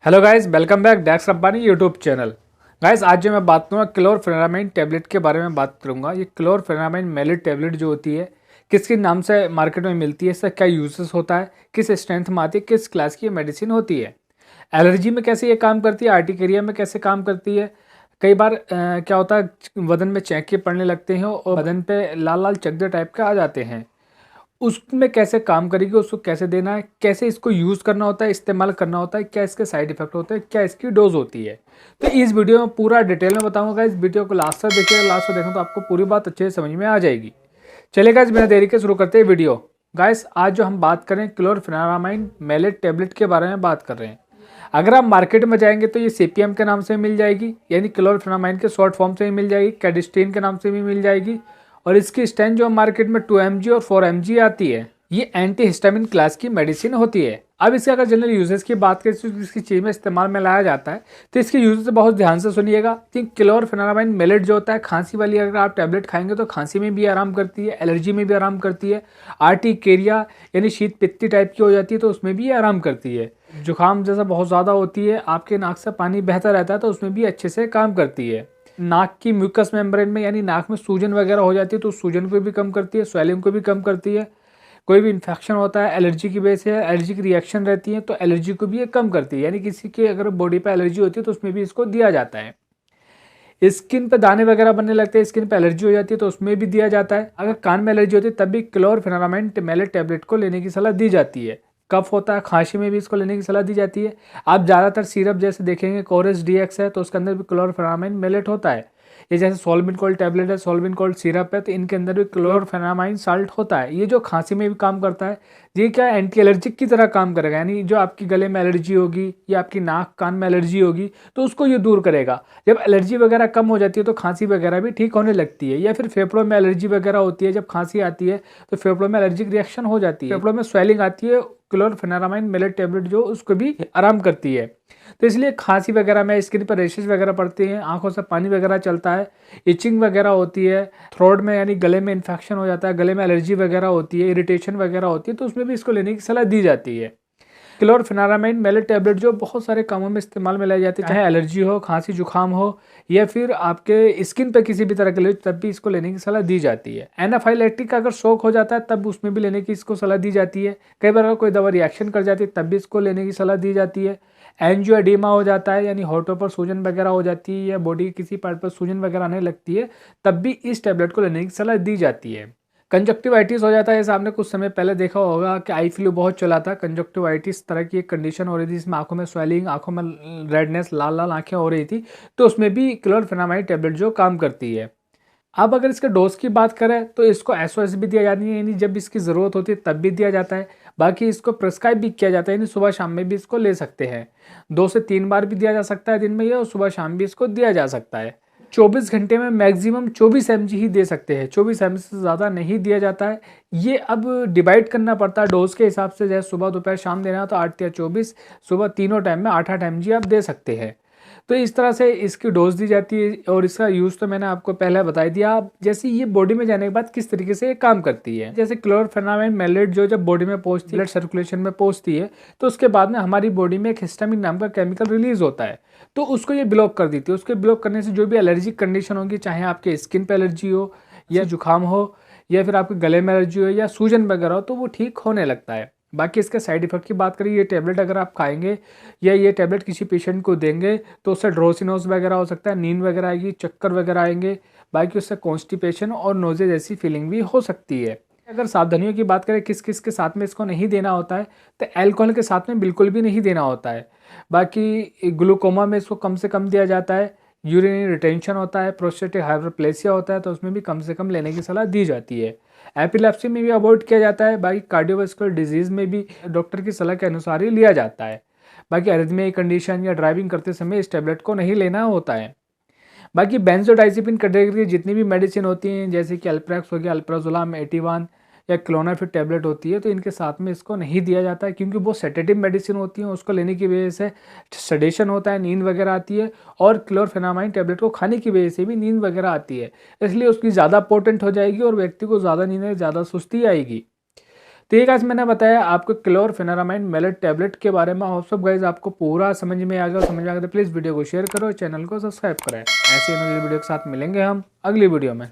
Hello guys, welcome back डेक्स Rabbani YouTube channel. Guys, आज जो मैं बात करूँगा क्लोरफेनामाइन टैबलेट के बारे में बात करूँगा। ये क्लोरफेनामाइन मेलेट टैबलेट जो होती है किसके नाम से मार्केट में मिलती है, इसका क्या यूजेस होता है, किस स्ट्रेंथ में आती है, किस क्लास की मेडिसिन होती है, एलर्जी में कैसे ये काम करती है, आर्टिकेरिया में कैसे काम करती है। कई बार क्या होता है, बदन में चैके पड़ने लगते हैं और बदन पे लाल लाल चकदे टाइप के आ जाते हैं। उसमें कैसे काम करेगी, उसको कैसे देना है, कैसे इसको यूज़ करना होता है, इस्तेमाल करना होता है, क्या इसके साइड इफेक्ट होते हैं, क्या इसकी डोज होती है। तो इस वीडियो में पूरा डिटेल में बताऊंगा। इस वीडियो को लास्ट तक देखिएगा, लास्ट तक देखो तो आपको पूरी बात अच्छे से समझ में आ जाएगी। चलिए गाइस, बिना देरी के शुरू करते हैं वीडियो। गाइस, आज जो हम बात करें क्लोरफेनामाइन मेलेट टैबलेट के बारे में बात कर रहे हैं। अगर आप मार्केट में जाएंगे तो ये सीपीएम के नाम से मिल जाएगी, यानी क्लोरफेनामाइन के शॉर्ट फॉर्म से भी मिल जाएगी, कैडिस्टीन के नाम से भी मिल जाएगी। और इसकी स्ट्रेंथ जो मार्केट में 2 mg और 4 mg आती है। ये एंटी हिस्टामिन क्लास की मेडिसिन होती है। अब इसके अगर जनरल यूजेस की बात करें तो इसकी चीज में इस्तेमाल में लाया जाता है, तो इसके यूजेस बहुत ध्यान से सुनिएगा। क्लोरफेनामाइन मेलेट जो होता है, खांसी वाली अगर आप टैबलेट खाएंगे तो खांसी में भी आराम करती है, एलर्जी में भी आराम करती है, आर्टिकेरिया यानी शीत पित्ती टाइप की हो जाती है तो उसमें भी आराम करती है। जुकाम जैसा बहुत ज़्यादा होती है, आपके नाक से पानी बहता रहता है तो उसमें भी अच्छे से काम करती है। नाक की म्यूकस मेम्ब्रेन में यानी नाक में सूजन वगैरह हो जाती है तो सूजन को भी कम करती है, स्वेलिंग को भी कम करती है। कोई भी इन्फेक्शन होता है एलर्जी की वजह से, एलर्जी की रिएक्शन रहती है तो एलर्जी को भी ये कम करती है। यानी किसी के अगर बॉडी पे एलर्जी होती है तो उसमें भी इसको दिया जाता है। स्किन पे दाने वगैरह बनने लगते हैं, स्किन पे एलर्जी हो जाती है तो उसमें भी दिया जाता है। अगर कान में एलर्जी होती है तब भी क्लोरफेनामाइन मेलेट टैबलेट को लेने की सलाह दी जाती है। कफ होता है, खांसी में भी इसको लेने की सलाह दी जाती है। आप ज़्यादातर सिरप जैसे देखेंगे, कोरेस डीएक्स है तो उसके अंदर भी क्लोरफेनामाइन मेलेट होता है। ये जैसे सोल्बिनकोल टैबलेट है, सोल्बिनकोल सिरप है, तो इनके अंदर भी क्लोरफेनामाइन साल्ट होता है। ये जो खांसी में भी काम करता है, ये क्या एंटी एलर्जिक की तरह काम करेगा। यानी जो आपकी गले में एलर्जी होगी या आपकी नाक कान में एलर्जी होगी तो उसको ये दूर करेगा। जब एलर्जी वगैरह कम हो जाती है तो खांसी वगैरह भी ठीक होने लगती है। या फिर फेफड़ों में एलर्जी वगैरह होती है, जब खांसी आती है तो फेफड़ों में एलर्जिक रिएक्शन हो जाती है, फेफड़ों में स्वेलिंग आती है, क्लोरफेनामाइन मेलेट टैबलेट जो उसको भी आराम करती है। तो इसलिए खांसी वगैरह में, स्किन पर रेशेज वगैरह पड़ती हैं, आंखों से पानी वगैरह चलता है, इचिंग वगैरह होती है, थ्रोट में यानी गले में इन्फेक्शन हो जाता है, गले में एलर्जी वगैरह होती है, इरिटेशन वगैरह होती है, तो उसमें भी इसको लेने की सलाह दी जाती है। क्लोरफेनामाइन मेलेट टैबलेट जो बहुत सारे कामों में इस्तेमाल में लाई जाती है, चाहे एलर्जी हो, खांसी जुकाम हो या फिर आपके स्किन पे किसी भी तरह के लिए, तब भी इसको लेने की सलाह दी जाती है। एनाफाइलेक्टिक का अगर शौक हो जाता है तब उसमें भी लेने की इसको सलाह दी जाती है। कई बार अगर कोई दवा रिएक्शन कर जाती है तब भी इसको लेने की सलाह दी जाती है। एंजियोएडिमा हो जाता है, यानी होठों पर सूजन वगैरह हो जाती है या बॉडी किसी पार्ट पर सूजन वगैरह आने लगती है, तब भी इस टैबलेट को लेने की सलाह दी जाती है। कंजक्टिवाइटिस हो जाता है, जैसे आपने कुछ समय पहले देखा होगा कि आई फ्लू बहुत चला था। कंजक्टिवाइटिस तरह की एक कंडीशन हो रही थी जिसमें आंखों में स्वेलिंग, आंखों में रेडनेस, लाल लाल आंखें हो रही थी, तो उसमें भी क्लोरफेनामाइन टैबलेट जो काम करती है। अब अगर इसके डोज की बात करें तो इसको एसओएस भी दिया जाती है, यानी जब इसकी ज़रूरत होती है तब भी दिया जाता है। बाकी इसको प्रिस्क्राइब भी किया जाता है, यानी सुबह शाम में भी इसको ले सकते हैं। 2 से 3 बार भी दिया जा सकता है दिन में, या सुबह शाम भी इसको दिया जा सकता है। 24 घंटे में मैक्सिमम 24 mg ही दे सकते हैं, 24 mg से ज़्यादा नहीं दिया जाता है। ये अब डिवाइड करना पड़ता है डोज के हिसाब से, जैसे सुबह दोपहर शाम देना है तो 8 या 24, सुबह तीनों टाइम में 8-8 mg आप दे सकते हैं। तो इस तरह से इसकी डोज दी जाती है। और इसका यूज़ तो मैंने आपको पहले बता दिया। अब जैसे ये बॉडी में जाने के बाद किस तरीके से ये काम करती है, जैसे क्लोरफेनामाइन मेलेट जो जब बॉडी में पहुंचती है, ब्लड सर्कुलेशन में पहुंचती है, तो उसके बाद में हमारी बॉडी में एक हिस्टामिन नाम का केमिकल रिलीज होता है, तो उसको ये ब्लॉक कर देती है। उसके ब्लॉक करने से जो भी एलर्जिक कंडीशन होगी, चाहे आपके स्किन पे एलर्जी हो या जुकाम हो या फिर आपके गले में एलर्जी हो या सूजन वगैरह हो, तो वो ठीक होने लगता है। बाकी इसके साइड इफेक्ट की बात करें, ये टैबलेट अगर आप खाएंगे या ये टैबलेट किसी पेशेंट को देंगे तो उससे ड्रोसिनोज वगैरह हो सकता है, नींद वगैरह आएगी, चक्कर वगैरह आएंगे। बाकी उससे कॉन्स्टिपेशन और नोजे जैसी फीलिंग भी हो सकती है। अगर सावधानियों की बात करें किस किस के साथ में इसको नहीं देना होता है, तो अल्कोहल के साथ में बिल्कुल भी नहीं देना होता है। बाकी ग्लूकोमा में इसको कम से कम दिया जाता है। यूरिनरी रिटेंशन होता है, प्रोस्टेटिक हाइपरप्लेसिया होता है तो उसमें भी कम से कम लेने की सलाह दी जाती है। एपिलेप्सी में भी अवॉइड किया जाता है। बाकी कार्डियोवास्कुलर डिजीज़ में भी डॉक्टर की सलाह के अनुसार ही लिया जाता है। बाकी अरिथमिया कंडीशन या ड्राइविंग करते समय इस टैबलेट को नहीं लेना होता है। बाकी बेंजोडाइजेपिन कैटेगरी की जितनी भी मेडिसिन होती हैं, जैसे कि अल्प्रेक्स हो गया, अल्प्राजोलाम, एटीवान या क्लोनाफिर टैबलेट होती है, तो इनके साथ में इसको नहीं दिया जाता है क्योंकि वो सेडेटिव मेडिसिन होती हैं। उसको लेने की वजह से सेडेशन होता है, नींद वगैरह आती है, और क्लोरफेनामाइन टैबलेट को खाने की वजह से भी नींद वगैरह आती है। इसलिए उसकी ज़्यादा पोटेंट हो जाएगी और व्यक्ति को ज़्यादा नींद, ज़्यादा सुस्ती आएगी। तो ये गाइस मैंने बताया आपको क्लोरफेनेरामाइन मेलेट टैबलेट के बारे में। होप सब गाइस आपको पूरा समझ में आ गया। समझ में आ गया तो प्लीज़ वीडियो को शेयर करो, चैनल को सब्सक्राइब करें। ऐसे ही वीडियो के साथ मिलेंगे हम अगली वीडियो में।